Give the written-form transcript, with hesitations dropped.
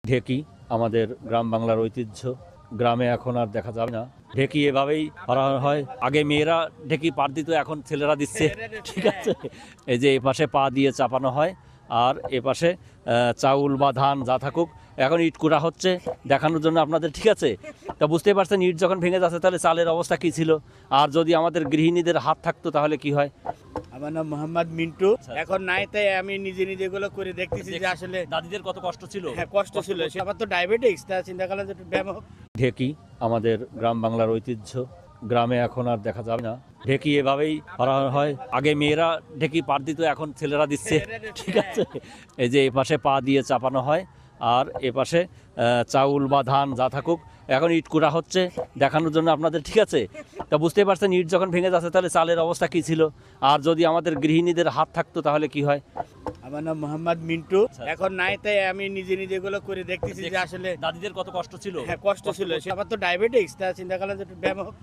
ঢেকি আমাদের গ্রাম বাংলার ঐতিহ্য। গ্রামে এখন আর দেখা যাবে না। ঢেকি এভাবেই করা হয়। আগে মেয়েরা ঢেকি পাড় দিত, এখন ছেলেরা দিচ্ছে। ঠিক আছে, এই যে এপাশে পা দিয়ে চাপানো হয়, আর এপাশে চাউল বা ধান যা থাকুক এখন ইট কুড়া হচ্ছে দেখানোর জন্য আপনাদের। ঠিক আছে, তা বুঝতেই পারছেন ইট যখন ভেঙে যাচ্ছে তাহলে চালের অবস্থা কী ছিল, আর যদি আমাদের গৃহিণীদের হাত থাকতো তাহলে কি হয়। আমার নাম মোহাম্মদ মিন্টু। এখন নাই তাই আমি নিজে নিজে গুলো করে দেখতেছি যে আসলে দাদিদের কত কষ্ট ছিল। হ্যাঁ, কষ্ট ছিল। আমার তো ডায়াবেটিক্স, তা চিন্তা করলাম যে একটু ব্যায়াম হোক। ঢেকি আমাদের গ্রাম বাংলার ঐতিহ্য। গ্রামে এখন আর দেখা যাবে না। ঢেকি এভাবেই করা হয়। আগে মেয়েরা ঢেকি পাড় দিত, এখন ছেলেরা দিচ্ছে। ঠিক আছে, এই যে এপাশে পা দিয়ে চাপানো হয়, আর এপাশে চাউল বা ধান যা থাকুক এখন ইট কুড়া হচ্ছে দেখানোর জন্য আপনাদের। ঠিক আছে, তা বুঝতেই পারছেন ইট যখন ভেঙে যাচ্ছে তাহলে চালের অবস্থা কী ছিল, আর যদি আমাদের গৃহিণীদের হাত থাকতো তাহলে কি হয়। আমার নাম মোহাম্মদ মিন্টু। এখন নাই তাই আমি নিজে নিজে গুলো করে দেখতেছি যে আসলে দাদিদের কত কষ্ট ছিল। হ্যাঁ, কষ্ট ছিল। আমার তো ডায়াবেটিক্স, তা চিন্তা করলাম যে একটু ব্যায়াম হোক।